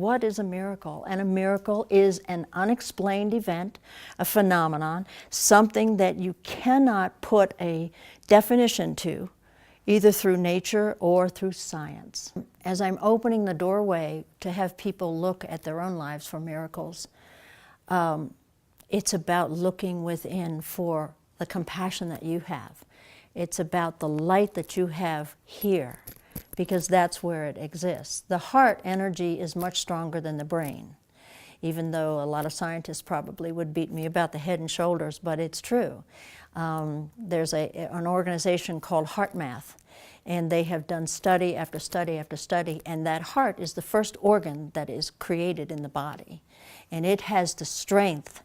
What is a miracle? And a miracle is an unexplained event, a phenomenon, something that you cannot put a definition to, either through nature or through science. As I'm opening the doorway to have people look at their own lives for miracles, it's about looking within for the compassion that you have. It's about the light that you have here, because that's where it exists. The heart energy is much stronger than the brain, even though a lot of scientists probably would beat me about the head and shoulders, but it's true. There's an organization called HeartMath, and they have done study after study after study, and that heart is the first organ that is created in the body. And it has the strength,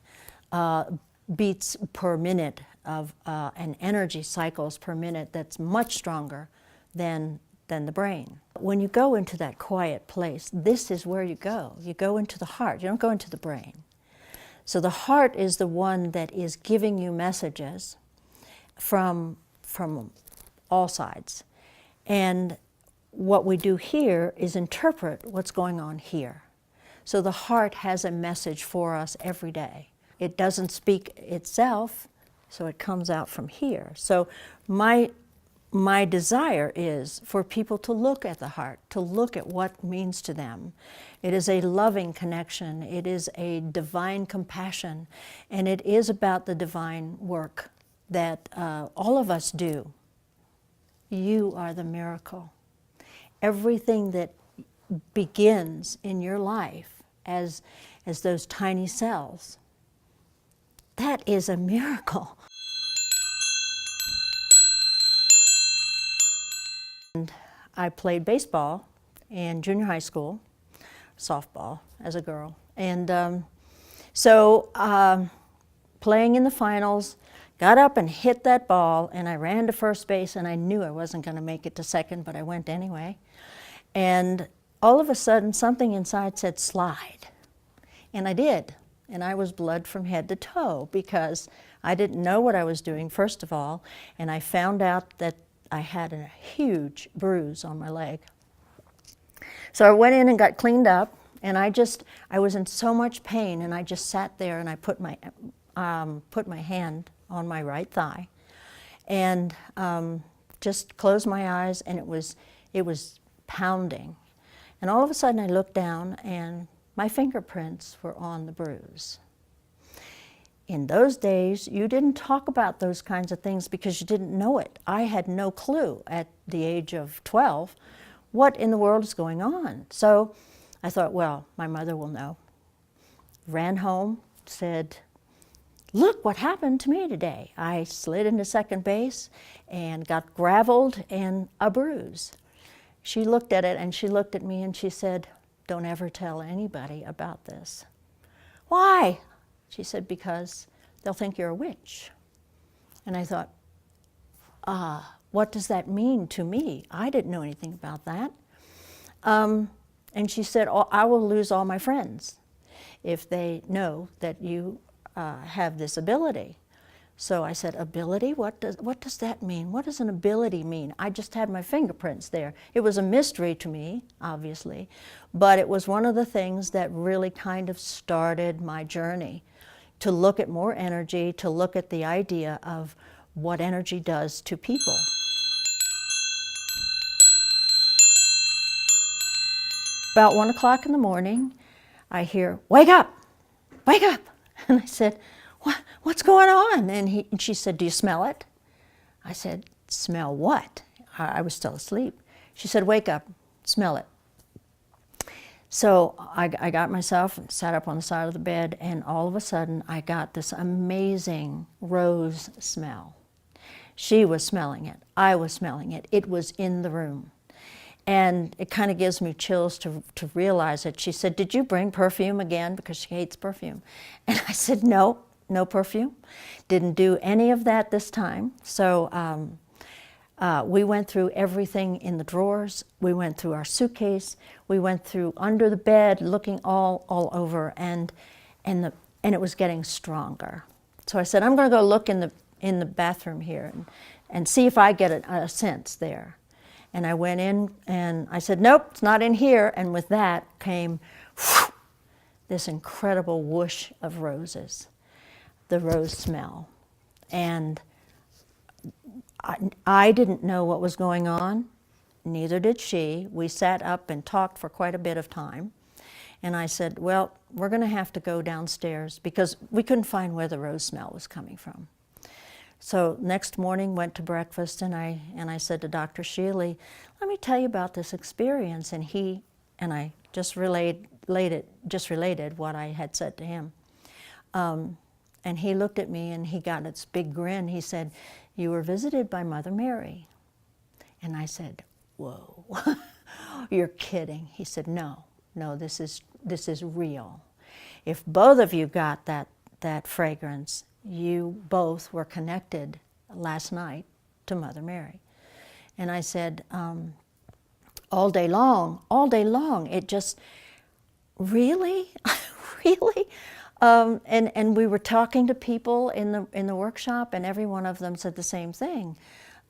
beats per minute of and energy cycles per minute that's much stronger than the brain. When you go into that quiet place, this is where you go. You go into the heart, you don't go into the brain. So the heart is the one that is giving you messages from all sides. And what we do here is interpret what's going on here. So the heart has a message for us every day. It doesn't speak itself, so it comes out from here. So my desire is for people to look at the heart, to look at what it means to them. It is a loving connection. It is a divine compassion. And it is about the divine work that all of us do. You are the miracle. Everything that begins in your life as those tiny cells, that is a miracle. And I played baseball in junior high school, softball as a girl. And playing in the finals, got up and hit that ball, and I ran to first base, and I knew I wasn't going to make it to second, but I went anyway. And all of a sudden, something inside said, slide. And I did. And I was blood from head to toe because I didn't know what I was doing, first of all, and I found out that I had a huge bruise on my leg. So I went in and got cleaned up, and I was in so much pain, and I just sat there and I put my hand on my right thigh and just closed my eyes, and it was pounding. And all of a sudden I looked down, and my fingerprints were on the bruise. In those days, you didn't talk about those kinds of things because you didn't know it. I had no clue at the age of 12 what in the world is going on. So I thought, well, my mother will know. Ran home, said, look what happened to me today. I slid into second base and got graveled and a bruise. She looked at it, and she looked at me, and she said, don't ever tell anybody about this. Why? She said, because they'll think you're a witch. And I thought, what does that mean to me? I didn't know anything about that. And she said, oh, I will lose all my friends if they know that you have this ability. So I said, ability? What does that mean? What does an ability mean? I just had my fingerprints there. It was a mystery to me, obviously, but it was one of the things that really kind of started my journey to look at more energy, to look at the idea of what energy does to people. About 1 o'clock in the morning, I hear, wake up, wake up. And I said, what's going on? And she said, do you smell it? I said, smell what? I was still asleep. She said, wake up, smell it. So I got myself and sat up on the side of the bed, and all of a sudden I got this amazing rose smell. She was smelling it. I was smelling it. It was in the room. And it kind of gives me chills to realize it. She said, did you bring perfume again? Because she hates perfume. And I said, no. No perfume. Didn't do any of that this time. So we went through everything in the drawers. We went through our suitcase. We went through under the bed, looking all over, and it was getting stronger. So I said, I'm going to go look in the bathroom here and see if I get a sense there. And I went in and I said, nope, it's not in here. And with that came this incredible whoosh of roses, the rose smell. And I didn't know what was going on, neither did she. We sat up and talked for quite a bit of time. And I said, well, we're going to have to go downstairs because we couldn't find where the rose smell was coming from. So next morning, went to breakfast, and I said to Dr. Shealy, let me tell you about this experience. And I just related what I had said to him. And he looked at me and he got this big grin. He said, you were visited by Mother Mary. And I said, whoa, you're kidding. He said, no, this is real. If both of you got that fragrance, you both were connected last night to Mother Mary. And I said, all day long, it just, really? Really? And we were talking to people in the workshop, and every one of them said the same thing.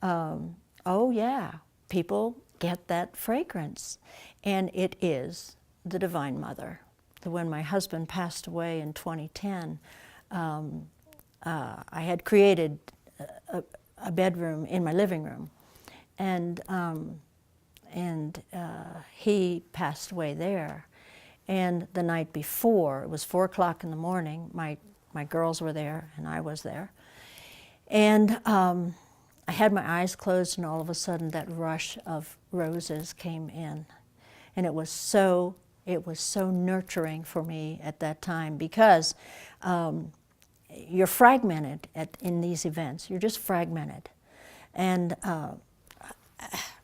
Oh yeah, people get that fragrance. And it is the Divine Mother. When my husband passed away in 2010, I had created a bedroom in my living room, and he passed away there. And the night before, it was 4 o'clock in the morning, my girls were there and I was there. And I had my eyes closed, and all of a sudden that rush of roses came in. And it was so nurturing for me at that time, because you're fragmented in these events. You're just fragmented. And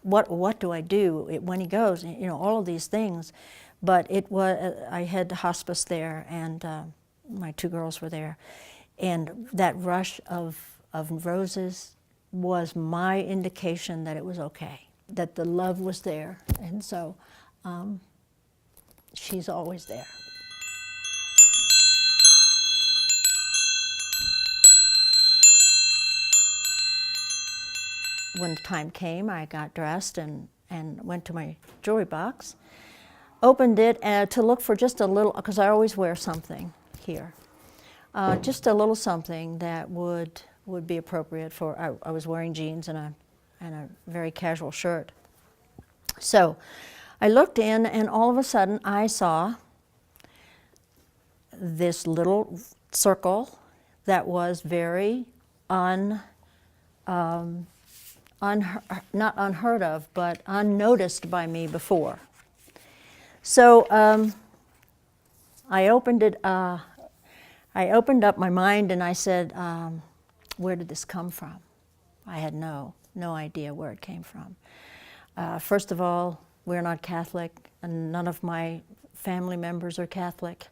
what do I do when he goes? You know, all of these things. But it was, I had hospice there, and my 2 girls were there. And that rush of roses was my indication that it was okay, that the love was there. And so she's always there. When the time came, I got dressed and went to my jewelry box, opened it to look for just a little, because I always wear something here, just a little something that would be appropriate for, I was wearing jeans and a very casual shirt. So I looked in, and all of a sudden I saw this little circle that was very not unheard of, but unnoticed by me before. So I opened up my mind, and I said, where did this come from? I had no idea where it came from. First of all, we're not Catholic, and none of my family members are Catholic.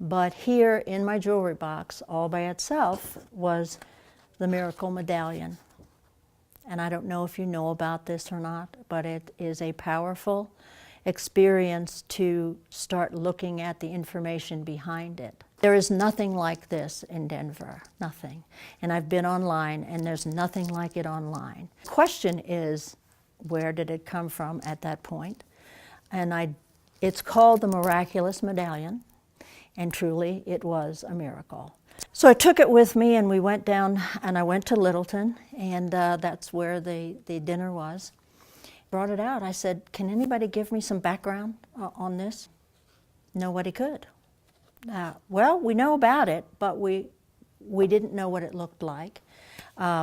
But here in my jewelry box, all by itself, was the miracle medallion. And I don't know if you know about this or not, but it is a powerful experience to start looking at the information behind it. There is nothing like this in Denver, nothing. And I've been online, and there's nothing like it online. The question is, where did it come from at that point? And it's called the miraculous medallion, and truly it was a miracle. So I took it with me, and we went down, and I went to Littleton, and that's where the dinner was. Brought it out. I said, can anybody give me some background on this? Nobody could. Well, we know about it, but we didn't know what it looked like.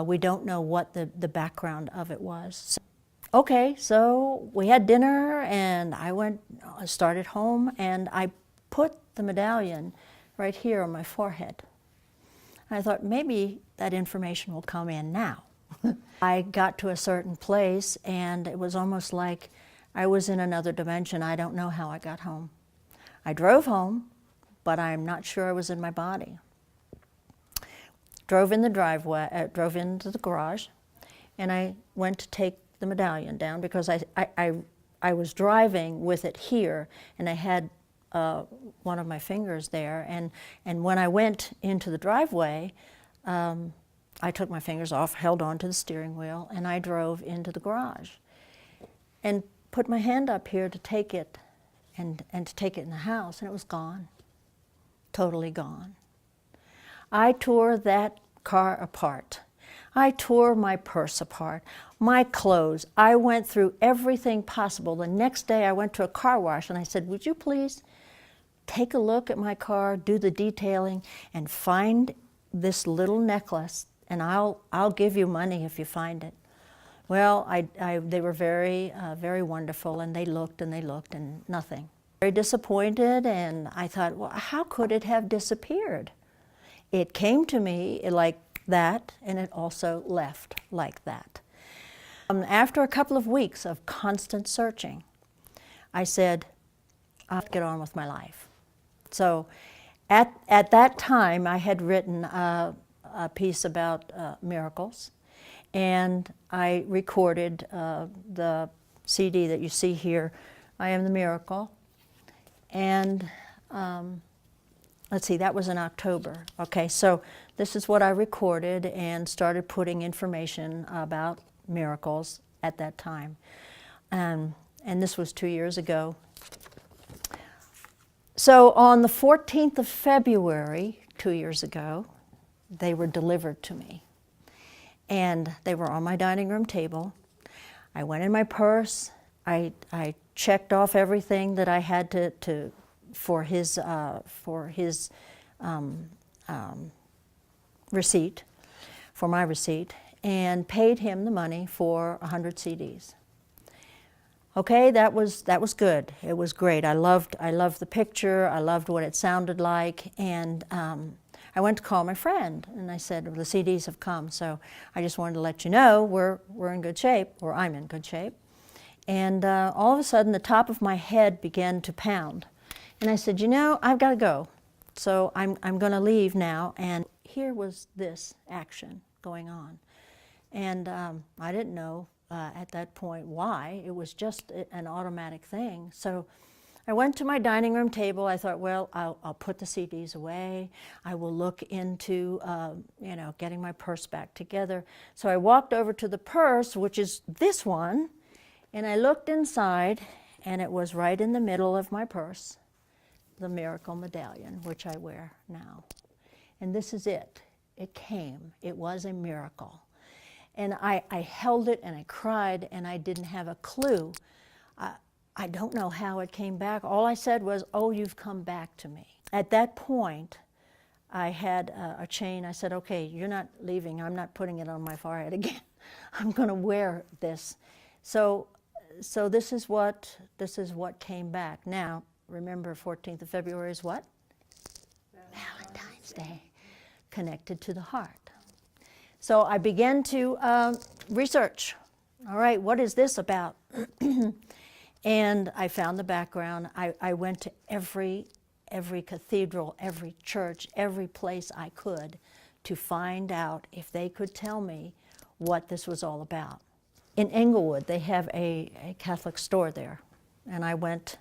We don't know what the background of it was. So, okay, so we had dinner, and I started home, and I put the medallion right here on my forehead. I thought maybe that information will come in now. I got to a certain place, and it was almost like I was in another dimension. I don't know how I got home. I drove home, but I'm not sure I was in my body. Drove in the driveway, drove into the garage, and I went to take the medallion down, because I was driving with it here, and I had one of my fingers there, and when I went into the driveway, I took my fingers off, held on to the steering wheel, and I drove into the garage and put my hand up here to take it, and to take it in the house, and it was gone, totally gone. I tore that car apart. I tore my purse apart, my clothes. I went through everything possible. The next day I went to a car wash and I said, would you please take a look at my car, do the detailing, and find this little necklace, and I'll give you money if you find it. Well, they were very, very wonderful, and they looked and nothing. Very disappointed, and I thought, well, how could it have disappeared? It came to me like that, and it also left like that. After a couple of weeks of constant searching, I said, I'll get on with my life. So at that time, I had written a piece about miracles, and I recorded the CD that you see here, I Am the Miracle. And let's see, that was in October. Okay, so this is what I recorded and started putting information about miracles at that time. And this was 2 years ago. So on the 14th of February, 2 years ago, they were delivered to me. And they were on my dining room table. I went in my purse. I checked off everything that I had to for his receipt, for my receipt, and paid him the money for 100 CDs. Okay, that was good. It was great. I loved the picture. I loved what it sounded like, and I went to call my friend, and I said, well, the CDs have come, so I just wanted to let you know we're in good shape, or I'm in good shape. And all of a sudden, the top of my head began to pound, and I said, you know, I've got to go, so I'm going to leave now. And here was this action going on, and I didn't know at that point why. It was just an automatic thing. So I went to my dining room table. I thought, well, I'll put the CDs away. I will look into, getting my purse back together. So I walked over to the purse, which is this one, and I looked inside, and it was right in the middle of my purse, the miracle medallion, which I wear now. And this is it. It came. It was a miracle. And I held it and I cried, and I didn't have a clue. I don't know how it came back. All I said was, oh, you've come back to me. At that point, I had a chain. I said, okay, you're not leaving. I'm not putting it on my forehead again. I'm going to wear this. So this is what came back. Now, remember, 14th of February is what? Valentine's Day, connected to the heart. So I began to research. All right, what is this about? And I found the background. I went to every cathedral, every church, every place I could to find out if they could tell me what this was all about. In Englewood, they have a Catholic store there. And I went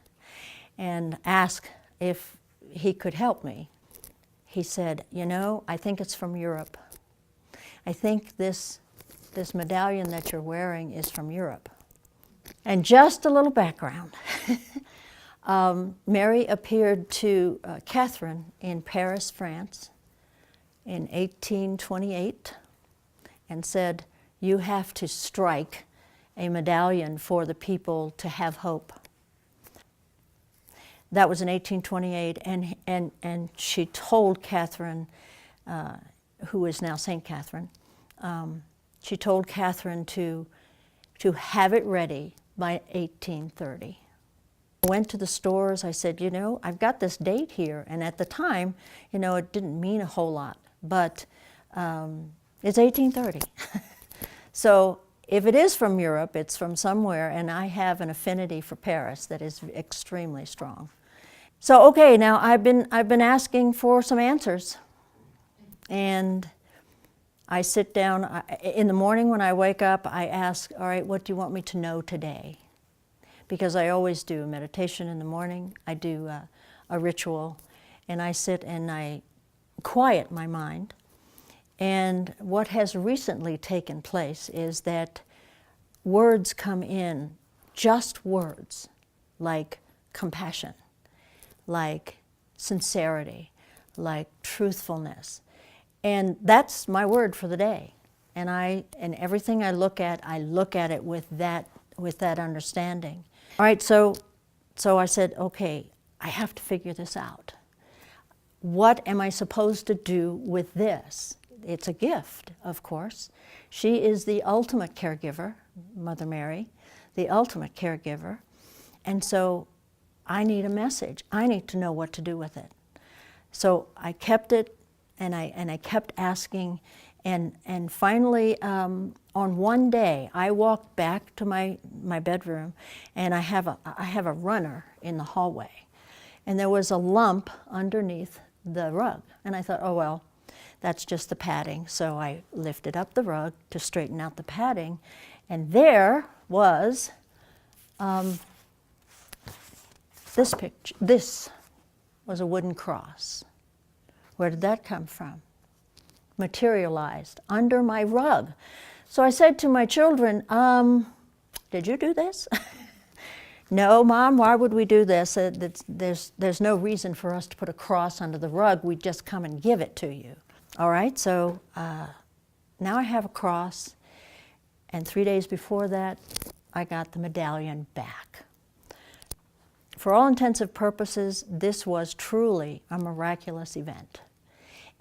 and asked if he could help me. He said, you know, I think it's from Europe. I think this medallion that you're wearing is from Europe. And just a little background. Mary appeared to Catherine in Paris, France in 1828 and said, you have to strike a medallion for the people to have hope. That was in 1828, and she told Catherine, who is now St. Catherine, she told Catherine to have it ready by 1830. I went to the stores. I said, you know, I've got this date here. And at the time, you know, it didn't mean a whole lot. But it's 1830. So if it is from Europe, it's from somewhere. And I have an affinity for Paris that is extremely strong. So, okay, now I've been asking for some answers. And I sit down. In the morning when I wake up, I ask, all right, what do you want me to know today? Because I always do a meditation in the morning. I do a ritual, and I sit and I quiet my mind. And what has recently taken place is that words come in, just words, like compassion, like sincerity, like truthfulness. And that's my word for the day. And everything I look at it with that understanding. All right, so I said, okay, I have to figure this out. What am I supposed to do with this? It's a gift, of course. She is the ultimate caregiver, Mother Mary, the ultimate caregiver. And so I need a message. I need to know what to do with it. So I kept it, and I kept asking, and finally, on one day, I walked back to my bedroom, and I have a runner in the hallway, and there was a lump underneath the rug, and I thought, oh well, that's just the padding. So I lifted up the rug to straighten out the padding, and there was this picture. This was a wooden cross. Where did that come from? Materialized under my rug. So I said to my children, did you do this? No, Mom, why would we do this? There's no reason for us to put a cross under the rug. We just come and give it to you. All right, so now I have a cross, and 3 days before that, I got the medallion back. For all intensive purposes, this was truly a miraculous event.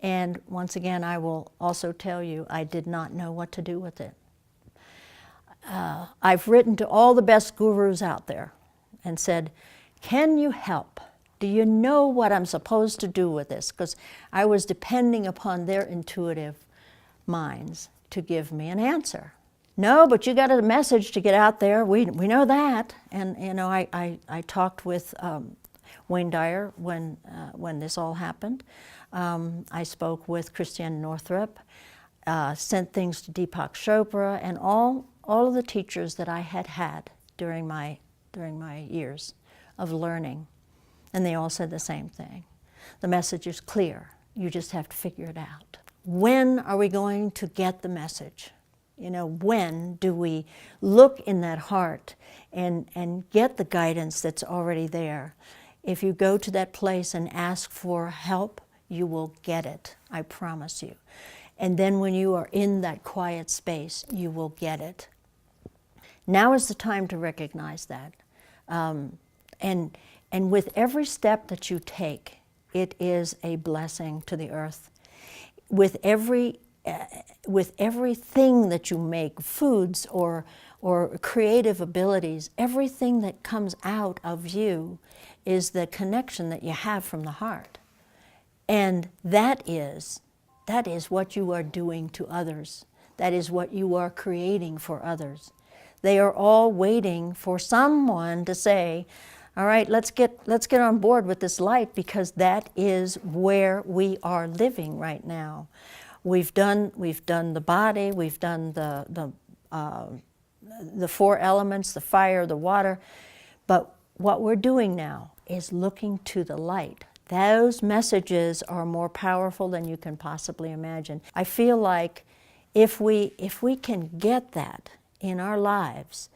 And once again, I will also tell you, I did not know what to do with it. I've written to all the best gurus out there and said, can you help? Do you know what I'm supposed to do with this? Because I was depending upon their intuitive minds to give me an answer. No, but you got a message to get out there. We know that. And you know, I talked with Wayne Dyer when this all happened. I spoke with Christiane Northrup, sent things to Deepak Chopra, and all of the teachers that I had during my years of learning. And they all said the same thing. The message is clear. You just have to figure it out. When are we going to get the message? You know, when do we look in that heart and get the guidance that's already there? If you go to that place and ask for help, you will get it, I promise you. And then when you are in that quiet space, you will get it. Now is the time to recognize that. And with every step that you take, it is a blessing to the earth. With everything that you make, foods or creative abilities, everything that comes out of you is the connection that you have from the heart. And that is what you are doing to others. That is what you are creating for others. They are all waiting for someone to say, all right, let's get on board with this light, because that is where we are living right now. We've done the body, we've done the 4 elements, the fire, the water, but what we're doing now is looking to the light. Those messages are more powerful than you can possibly imagine. I feel like if we can get that in our lives,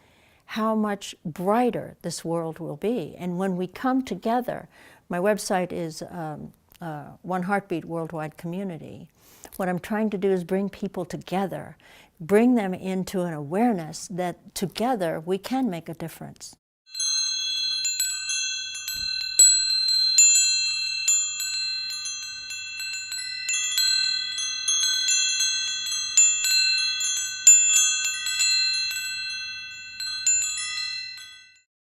how much brighter this world will be. And when we come together, my website is One Heartbeat Worldwide Community. What I'm trying to do is bring people together, bring them into an awareness that together we can make a difference.